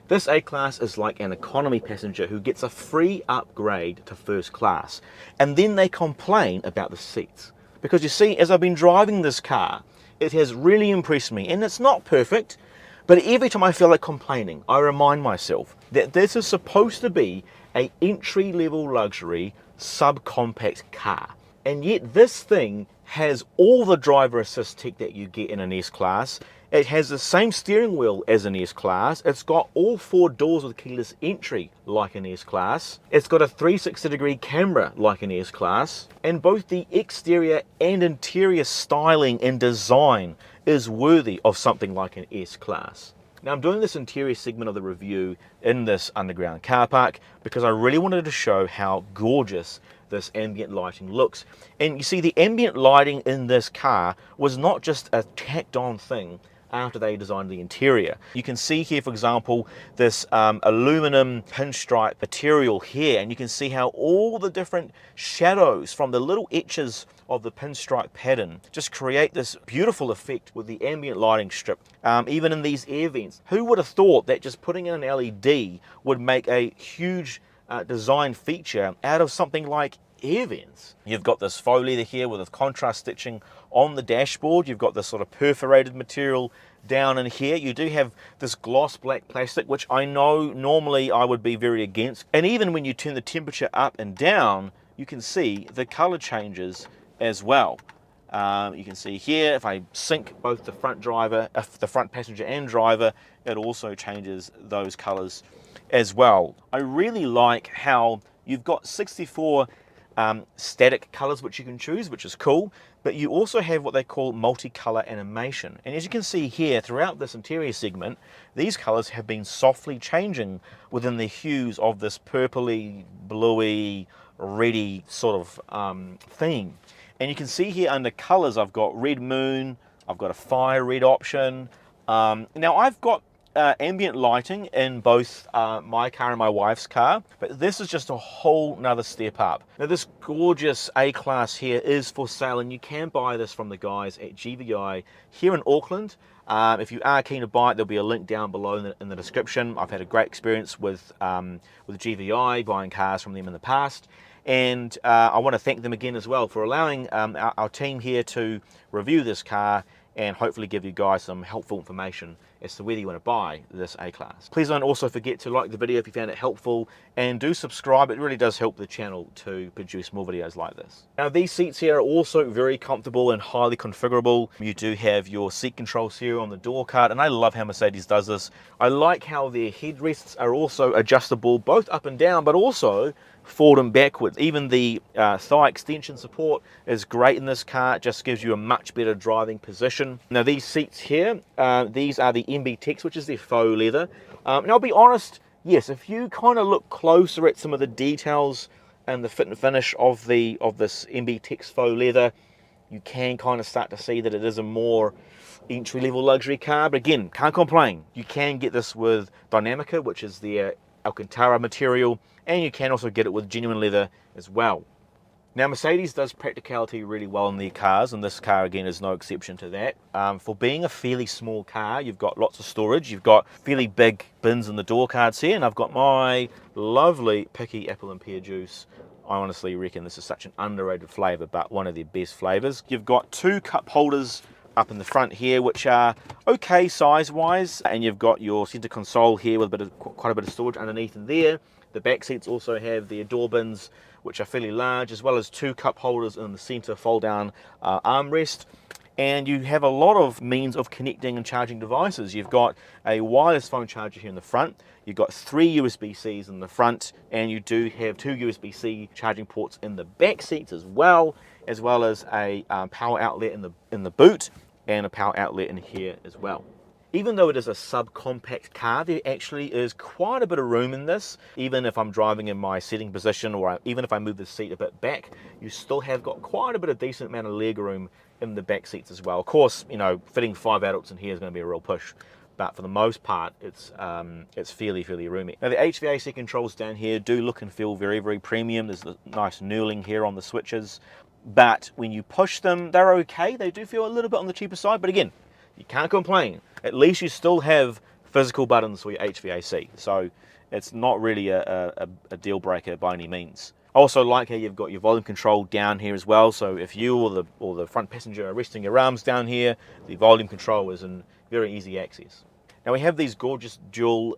This A-Class is like an economy passenger who gets a free upgrade to first class, and then they complain about the seats. Because you see, as I've been driving this car, it has really impressed me, and it's not perfect, but every time I feel like complaining, I remind myself that this is supposed to be an entry-level luxury subcompact car. And yet this thing has all the driver assist tech that you get in an S-Class. It has the same steering wheel as an S-Class. It's got all 4 doors with keyless entry like an S-Class. It's got a 360-degree camera like an S-Class. And both the exterior and interior styling and design is worthy of something like an S-Class. Now I'm doing this interior segment of the review in this underground car park because I really wanted to show how gorgeous this ambient lighting looks. And you see, the ambient lighting in this car was not just a tacked on thing after they designed the interior. You can see here, for example, this aluminum pinstripe material here, and you can see how all the different shadows from the little etches of the pinstripe pattern just create this beautiful effect with the ambient lighting strip, even in these air vents. Who would have thought that just putting in an LED would make a huge design feature out of something like air vents? You've got this faux leather here with a contrast stitching on the dashboard. You've got this sort of perforated material down in here. You do have this gloss black plastic, which I know normally I would be very against. And even when you turn the temperature up and down, you can see the color changes as well. You can see here, if I sync both the front passenger and driver, it also changes those colors as well. I really like how you've got 64 static colors which you can choose, which is cool, but you also have what they call multicolor animation. And as you can see here, throughout this interior segment, these colors have been softly changing within the hues of this purpley, bluey, reddy sort of theme. And you can see here under colors, I've got red moon, I've got a fire red option. Now I've got ambient lighting in both my car and my wife's car, but this is just a whole nother step up. Now this gorgeous A-Class here is for sale, and you can buy this from the guys at GVI here in Auckland. If you are keen to buy it, there'll be a link down below in the description. I've had a great experience with GVI, buying cars from them in the past. And I want to thank them again as well for allowing our team here to review this car and hopefully give you guys some helpful information as to whether you want to buy this A-Class. Please don't also forget to like the video if you found it helpful, and do subscribe. It really does help the channel to produce more videos like this. Now these seats here are also very comfortable and highly configurable. You do have your seat controls here on the door card, and I love how Mercedes does this. I like how their headrests are also adjustable both up and down, but also forward and backwards. Even the thigh extension support is great in this car. It just gives you a much better driving position. Now these seats here, these are the MB-Tex, which is their faux leather. And I'll be honest, yes, if you kind of look closer at some of the details and the fit and finish of this MB-Tex faux leather, you can kind of start to see that it is a more entry-level luxury car. But again, can't complain. You can get this with Dynamica, which is their Alcantara material, and you can also get it with genuine leather as well. Now Mercedes does practicality really well in their cars, and this car again is no exception to that. For being a fairly small car, you've got lots of storage, you've got fairly big bins in the door cards here, and I've got my lovely picky apple and pear juice. I honestly reckon this is such an underrated flavour, but one of their best flavours. You've got 2 cup holders up in the front here, which are okay size-wise, and you've got your centre console here with quite a bit of storage underneath in there. The back seats also have their door bins, which are fairly large, as well as 2 cup holders in the centre fold-down armrest. And you have a lot of means of connecting and charging devices. You've got a wireless phone charger here in the front, you've got 3 USB-Cs in the front, and you do have 2 USB-C charging ports in the back seats as well as a power outlet in the boot, and a power outlet in here as well. Even though it is a subcompact car, there actually is quite a bit of room in this. Even if I'm driving in my sitting position, or even if I move the seat a bit back, you still have got quite a bit of decent amount of leg room in the back seats as well. Of course, you know, fitting 5 adults in here is going to be a real push, but for the most part, it's fairly roomy. Now the HVAC controls down here do look and feel very, very premium. There's the nice knurling here on the switches, but when you push them, they're okay. They do feel a little bit on the cheaper side, but again, you can't complain. At least you still have physical buttons for your HVAC. So it's not really a deal breaker by any means. I also like how you've got your volume control down here as well. So if you or the front passenger are resting your arms down here, the volume control is in very easy access. Now we have these gorgeous dual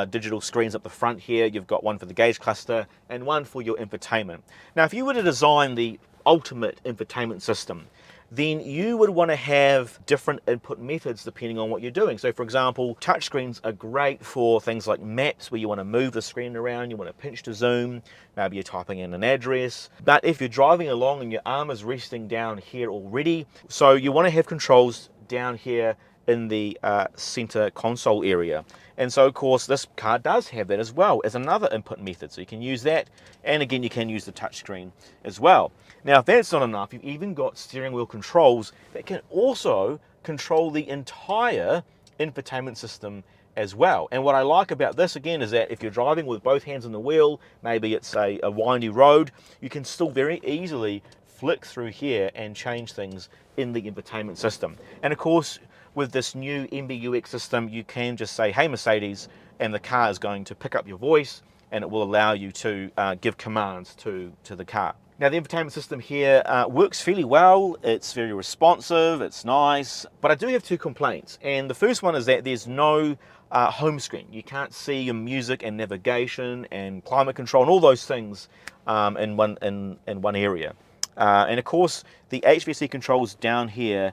digital screens up the front here. You've got one for the gauge cluster and one for your infotainment. Now if you were to design the ultimate infotainment system, then you would want to have different input methods depending on what you're doing. So for example, touchscreens are great for things like maps where you want to move the screen around, you want to pinch to zoom, maybe you're typing in an address. But if you're driving along and your arm is resting down here already, so you want to have controls down here in the center console area. And so of course this car does have that as well as another input method, so you can use that, and again you can use the touchscreen as well. Now if that's not enough, you've even got steering wheel controls that can also control the entire infotainment system as well. And what I like about this again is that if you're driving with both hands on the wheel, maybe it's a windy road, you can still very easily flick through here and change things in the infotainment system. And of course with this new MBUX system, you can just say, hey Mercedes, and the car is going to pick up your voice and it will allow you to give commands to the car. Now the infotainment system here works fairly well. It's very responsive, it's nice, but I do have two complaints. And the first one is that there's no home screen. You can't see your music and navigation and climate control and all those things in one area. And of course, the HVAC controls down here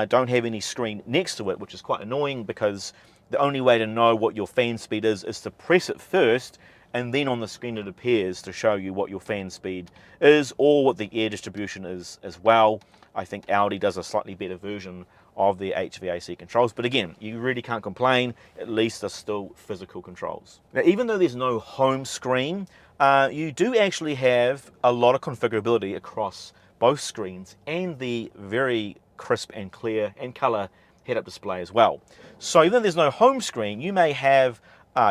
don't have any screen next to it, which is quite annoying because the only way to know what your fan speed is to press it first, and then on the screen it appears to show you what your fan speed is or what the air distribution is as well. I think Audi does a slightly better version of the HVAC controls, but again, you really can't complain. At least they're still physical controls. Now, even though there's no home screen, you do actually have a lot of configurability across both screens and the very crisp and clear and color head-up display as well. So even though there's no home screen, you may have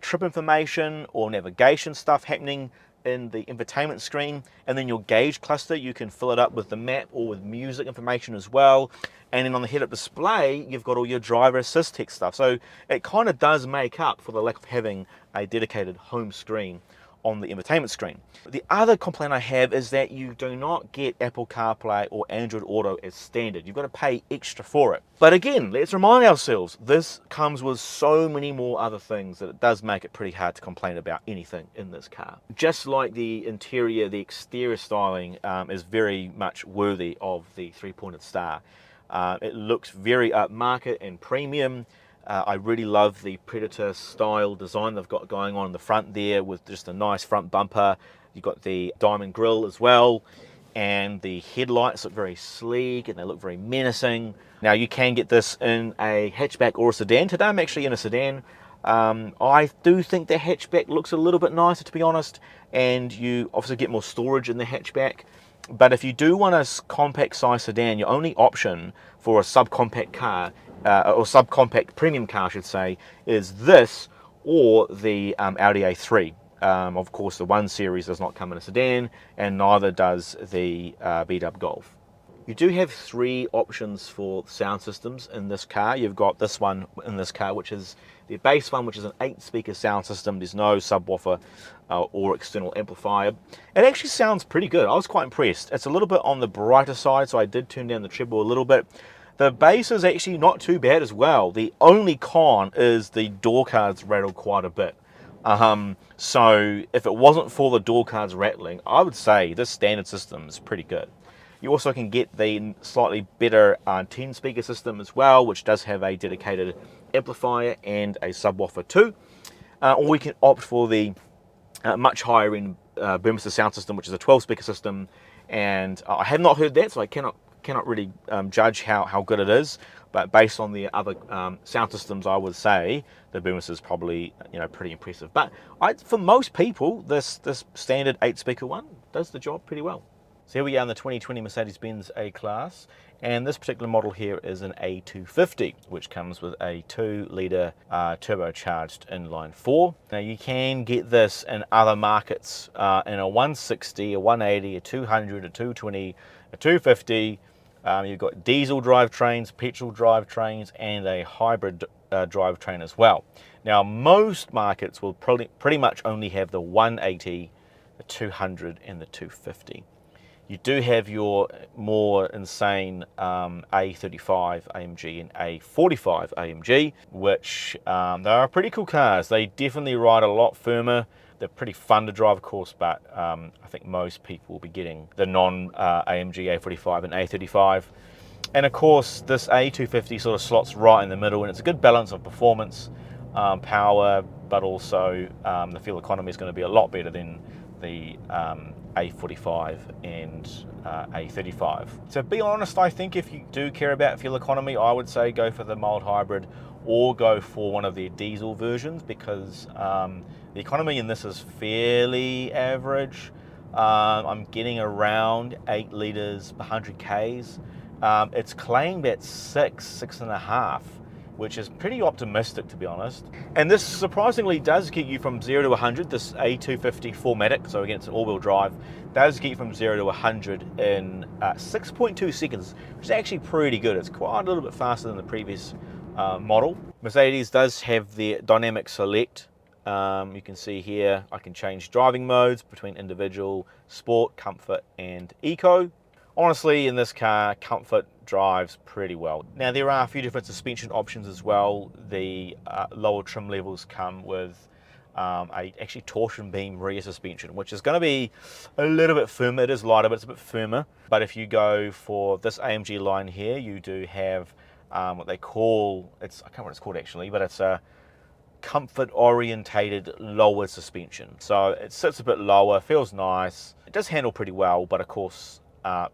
trip information or navigation stuff happening in the infotainment screen, and then your gauge cluster, you can fill it up with the map or with music information as well. And then on the head-up display, you've got all your driver assist tech stuff. So it kind of does make up for the lack of having a dedicated home screen on the infotainment screen. The other complaint I have is that you do not get Apple CarPlay or Android Auto as standard. You've got to pay extra for it. But again, let's remind ourselves, this comes with so many more other things that it does make it pretty hard to complain about anything in this car. Just like the interior, the exterior styling is very much worthy of the three-pointed star. It looks very upmarket and premium. I really love the Predator style design they've got going on in the front there with just a nice front bumper. You've got the diamond grille as well, and the headlights look very sleek and they look very menacing. Now you can get this in a hatchback or a sedan. Today I'm actually in a sedan. I do think the hatchback looks a little bit nicer, to be honest, and you obviously get more storage in the hatchback. But if you do want a compact size sedan, your only option for a subcompact car, or subcompact premium car I should say, is this or the Audi A3. Of course the 1 Series does not come in a sedan, and neither does the VW Golf. You do have 3 options for sound systems in this car. You've got this one in this car, which is the base one, which is an 8-speaker sound system. There's no subwoofer or external amplifier. It actually sounds pretty good. I was quite impressed. It's a little bit on the brighter side, so I did turn down the treble a little bit. The bass is actually not too bad as well. The only con is the door cards rattle quite a bit. So if it wasn't for the door cards rattling, I would say this standard system is pretty good. You also can get the slightly better 10-speaker system as well, which does have a dedicated amplifier and a subwoofer too. Or we can opt for the much higher end Burmester sound system, which is a 12-speaker system. And I have not heard that, so I cannot really judge how good it is. But based on the other sound systems, I would say the Burmester is probably pretty impressive. But for most people, this standard 8-speaker one does the job pretty well. So here we are in the 2020 Mercedes-Benz A-Class, and this particular model here is an A250, which comes with a 2-litre turbocharged inline-4. Now you can get this in other markets in a 160, a 180, a 200, a 220, a 250. You've got diesel drivetrains, petrol drivetrains, and a hybrid drivetrain as well. Now, most markets will pretty much only have the 180, the 200, and the 250. You do have your more insane A35 AMG and A45 AMG, which they are pretty cool cars. They definitely ride a lot firmer. They're pretty fun to drive, of course, but I think most people will be getting the non-AMG A45 and A35. And of course, this A250 sort of slots right in the middle, and it's a good balance of performance, power, but also the fuel economy is going to be a lot better than the A45 and A35. To be honest, I think if you do care about fuel economy, I would say go for the mild hybrid or go for one of their diesel versions, because the economy in this is fairly average. I'm getting around 8 litres per 100 Ks. It's claimed at 6.5, which is pretty optimistic, to be honest. And this surprisingly does get you from 0 to 100. This A250 4MATIC, so again it's an all-wheel drive, does get you from 0 to 100 in 6.2 seconds, which is actually pretty good. It's quite a little bit faster than the previous model. Mercedes does have their dynamic select. You can see here I can change driving modes between individual, sport, comfort, and eco. Honestly, in this car, comfort drives pretty well. Now, there are a few different suspension options as well. The lower trim levels come with actually torsion beam rear suspension, which is going to be a little bit firmer. It is lighter, but it's a bit firmer. But if you go for this AMG line here, you do have what they call, I can't remember what it's called actually, but it's a comfort orientated lower suspension. So it sits a bit lower, feels nice. It does handle pretty well, but of course,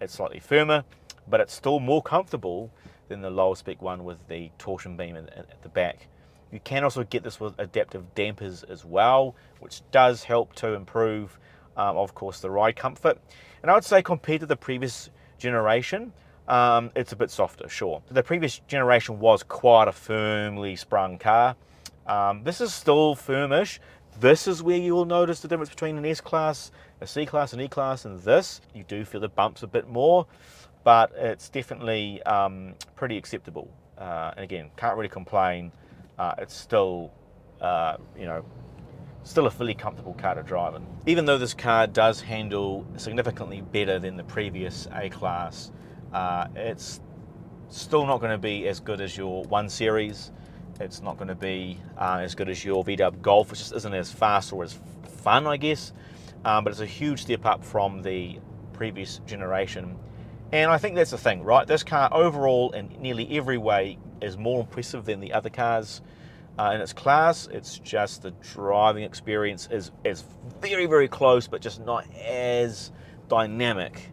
it's slightly firmer, but it's still more comfortable than the lower spec one with the torsion beam at the back. You can also get this with adaptive dampers as well, which does help to improve, of course, the ride comfort. And I would say compared to the previous generation, it's a bit softer, sure. The previous generation was quite a firmly sprung car. This is still firmish. This is where you will notice the difference between an S-Class, a C-Class, an E-Class, and this. You do feel the bumps a bit more, but it's definitely pretty acceptable. And again, can't really complain. It's still, still a fully comfortable car to drive in. Even though this car does handle significantly better than the previous A-Class, it's still not going to be as good as your 1 Series. It's not going to be as good as your VW Golf, which just isn't as fast or as fun, I guess. But it's a huge step up from the previous generation. And I think that's the thing, right? This car overall, in nearly every way, is more impressive than the other cars in its class. It's just the driving experience is very, very close, but just not as dynamic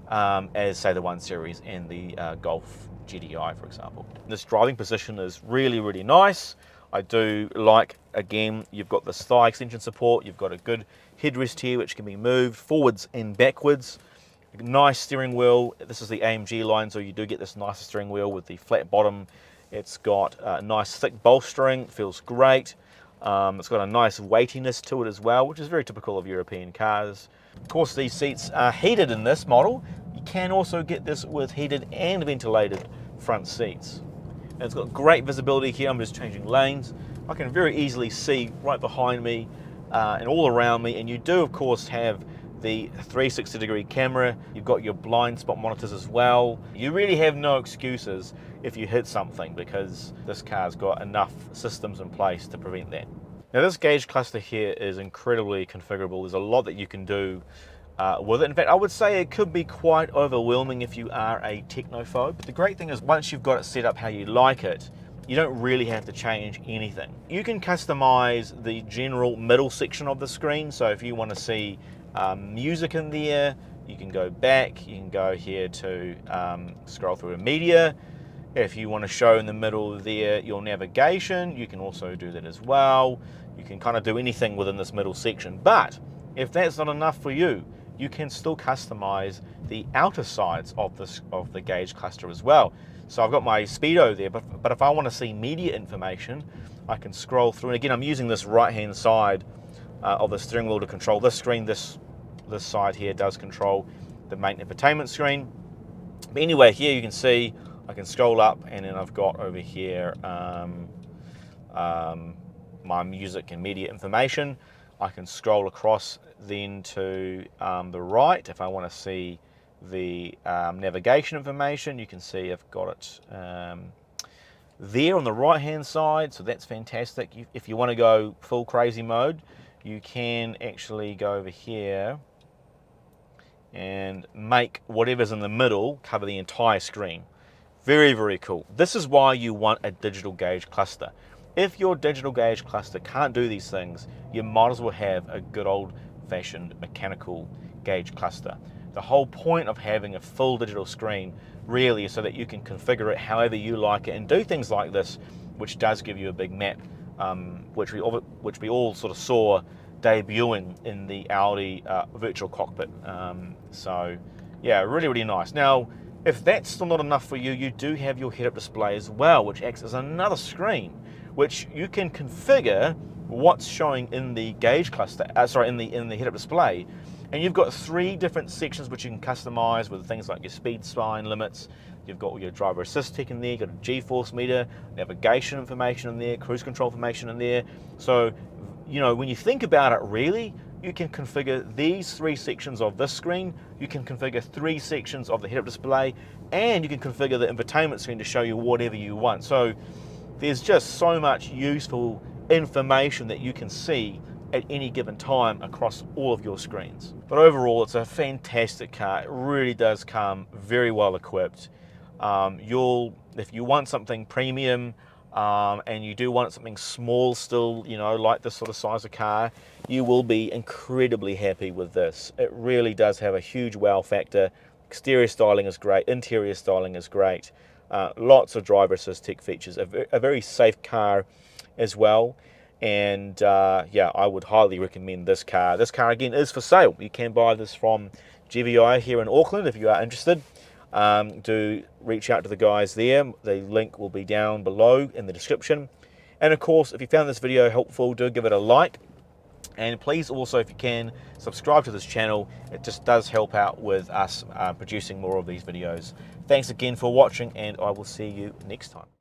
as, say, the 1 Series and the Golf GTI, for example. This driving position is really, really nice. I do like, again, you've got this thigh extension support, you've got a good headrest here which can be moved forwards and backwards. Nice steering wheel. This is the AMG line, so you do get this nice steering wheel with the flat bottom. It's got a nice thick bolstering, feels great. It's got a nice weightiness to it as well, which is very typical of European cars. Of course, these seats are heated in this model. You can also get this with heated and ventilated front seats. And it's got great visibility here. I'm just changing lanes. I can very easily see right behind me and all around me. And you do, of course, have the 360-degree camera. You've got your blind spot monitors as well. You really have no excuses if you hit something, because this car's got enough systems in place to prevent that. Now, this gauge cluster here is incredibly configurable. There's a lot that you can do with it. In fact, I would say it could be quite overwhelming if you are a technophobe. But the great thing is, once you've got it set up how you like it, you don't really have to change anything. You can customize the general middle section of the screen. So if you want to see music in there, you can go back. You can go here to scroll through media. If you want to show in the middle there your navigation, you can also do that as well. You can kind of do anything within this middle section. But if that's not enough for you, you can still customize the outer sides of the gauge cluster as well. So I've got my speedo there, but if I want to see media information, I can scroll through. And again, I'm using this right-hand side of the steering wheel to control this screen. This side here does control the main infotainment screen. But anyway, here you can see I can scroll up, and then I've got over here my music and media information. I can scroll across then to the right if I want to see the navigation information. You can see I've got it there on the right hand side, so that's fantastic. If you want to go full crazy mode, you can actually go over here and make whatever's in the middle cover the entire screen. Very, very cool. This is why you want a digital gauge cluster. If your digital gauge cluster can't do these things, you might as well have a good old-fashioned mechanical gauge cluster. The whole point of having a full digital screen really is so that you can configure it however you like it and do things like this, which does give you a big map, which we all sort of saw debuting in the Audi virtual cockpit. So yeah, really, really nice. Now, if that's still not enough for you, you do have your head-up display as well, which acts as another screen, which you can configure what's showing in the gauge cluster, in the head-up display. And you've got 3 different sections which you can customize with things like your speed sign limits. You've got your driver assist tech in there, you've got a G-force meter, navigation information in there, cruise control information in there. So, you know, when you think about it, really, you can configure these 3 sections of this screen, you can configure 3 sections of the head-up display, and you can configure the infotainment screen to show you whatever you want. So there's just so much useful information that you can see at any given time across all of your screens. But overall, it's a fantastic car. It really does come very well equipped. If you want something premium and you do want something small still, you know, like this sort of size of car, you will be incredibly happy with this. It really does have a huge wow factor. Exterior styling is great, interior styling is great. Lots of driver assist tech features, a very safe car as well. And yeah, I would highly recommend this car. This car again is for sale. You can buy this from GVI here in Auckland if you are interested. Do reach out to the guys there. The link will be down below in the description. And of course, if you found this video helpful, do give it a like. And please also, if you can, subscribe to this channel. It just does help out with us producing more of these videos. Thanks again for watching, and I will see you next time.